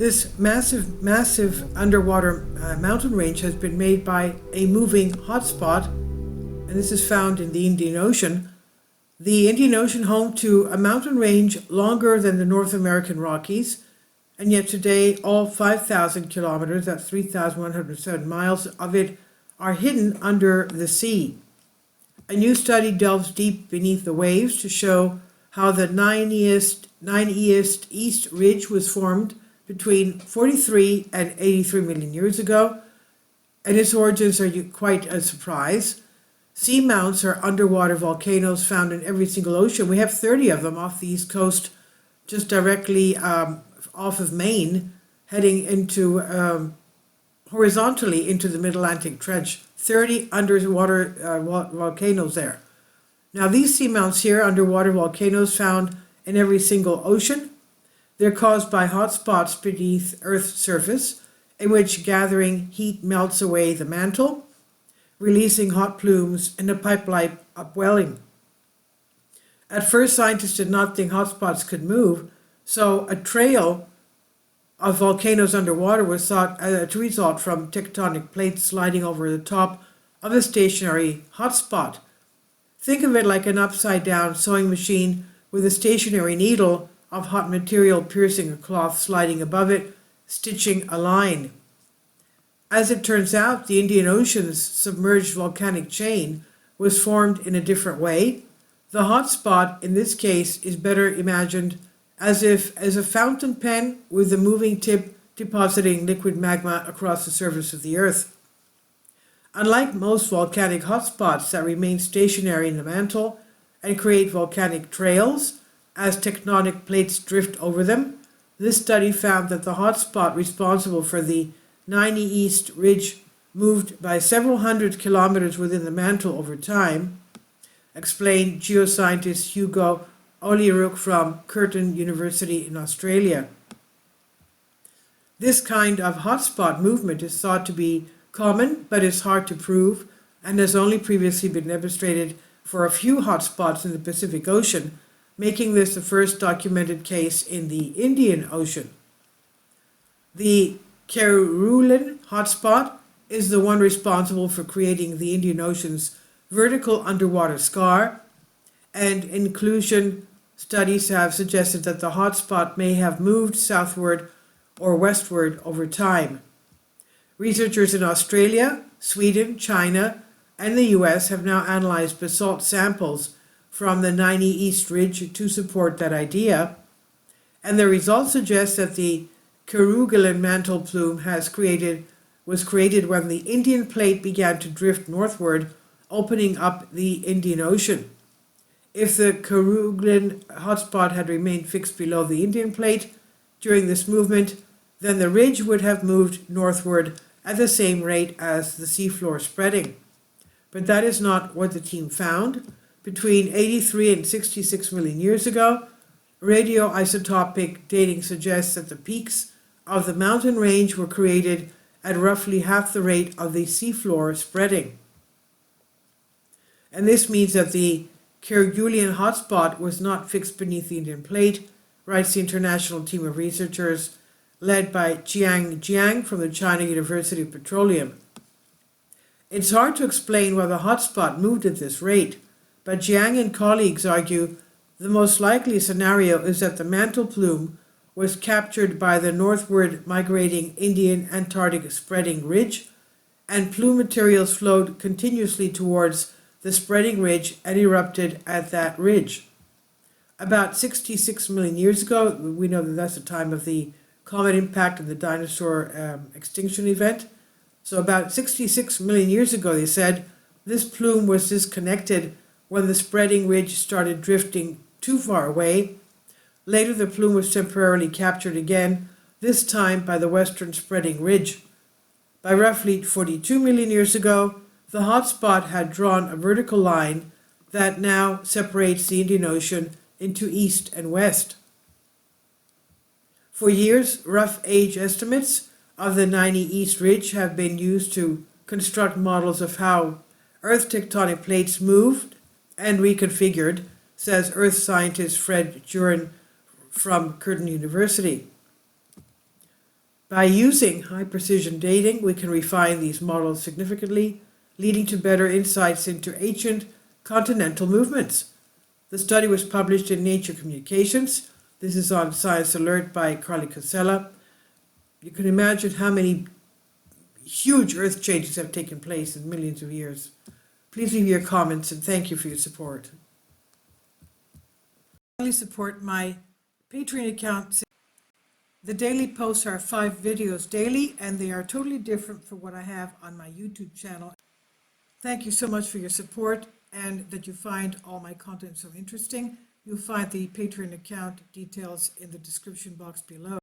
This massive underwater mountain range has been made by a moving hotspot, and this is found in the Indian Ocean. The Indian Ocean, home to a mountain range longer than the North American Rockies, and yet today all 5,000 kilometers, that's 3,107 miles of it, are hidden under the sea. A new study delves deep beneath the waves to show how the 9 East Ridge was formed between 43 and 83 million years ago, and its origins are quite a surprise. Seamounts are underwater volcanoes found in every single ocean. We have 30 of them off the east coast, just directly off of Maine, heading into horizontally into the Mid-Atlantic Trench. 30 underwater volcanoes there. Now these seamounts here, underwater volcanoes found in every single ocean, they're caused by hotspots beneath Earth's surface, in which gathering heat melts away the mantle, releasing hot plumes and a pipe-like upwelling. At first, scientists did not think hotspots could move, so a trail of volcanoes underwater was thought to result from tectonic plates sliding over the top of a stationary hotspot. Think of it like an upside-down sewing machine with a stationary needle of hot material piercing a cloth sliding above it, stitching a line. As it turns out, the Indian Ocean's submerged volcanic chain was formed in a different way. The hotspot, in this case, is better imagined as a fountain pen with a moving tip depositing liquid magma across the surface of the Earth. Unlike most volcanic hotspots that remain stationary in the mantle and create volcanic trails as tectonic plates drift over them, this study found that the hotspot responsible for the 90 East Ridge moved by several hundred kilometers within the mantle over time, explained geoscientist Hugo Olieruk from Curtin University in Australia. This kind of hotspot movement is thought to be common, but is hard to prove, and has only previously been demonstrated for a few hotspots in the Pacific Ocean, making this the first documented case in the Indian Ocean. The Kerguelen hotspot is the one responsible for creating the Indian Ocean's vertical underwater scar, and inclusion studies have suggested that the hotspot may have moved southward or westward over time. Researchers in Australia, Sweden, China, and the US have now analyzed basalt samples from the 90 East Ridge to support that idea, and the results suggest that the Kerguelen mantle plume was created when the Indian plate began to drift northward, opening up the Indian Ocean. If the Kerguelen hotspot had remained fixed below the Indian plate during this movement, then the ridge would have moved northward at the same rate as the seafloor spreading. But that is not what the team found. Between 83 and 66 million years ago, radioisotopic dating suggests that the peaks of the mountain range were created at roughly half the rate of the seafloor spreading. And this means that the Kerguelen hotspot was not fixed beneath the Indian plate, writes the international team of researchers led by Jiang from the China University of Petroleum. It's hard to explain why the hotspot moved at this rate, but Jiang and colleagues argue the most likely scenario is that the mantle plume was captured by the northward migrating Indian Antarctic spreading ridge, and plume materials flowed continuously towards the spreading ridge and erupted at that ridge. About 66 million years ago, we know that that's the time of the comet impact and the dinosaur extinction event. So about 66 million years ago, they said, this plume was disconnected when the spreading ridge started drifting too far away. Later, the plume was temporarily captured again, this time by the western spreading ridge. By roughly 42 million years ago, the hotspot had drawn a vertical line that now separates the Indian Ocean into east and west. For years, rough age estimates of the 90 East Ridge have been used to construct models of how Earth tectonic plates moved and reconfigured, says Earth scientist Fred Jurin from Curtin University. By using high-precision dating, we can refine these models significantly, leading to better insights into ancient continental movements. The study was published in Nature Communications. This is on Science Alert by Carly Casella. You can imagine how many huge earth changes have taken place in millions of years. Please leave your comments and thank you for your support. Finally, support my Patreon account. The daily posts are 5 videos daily, and they are totally different from what I have on my YouTube channel. Thank you so much for your support and that you find all my content so interesting. You'll find the Patreon account details in the description box below.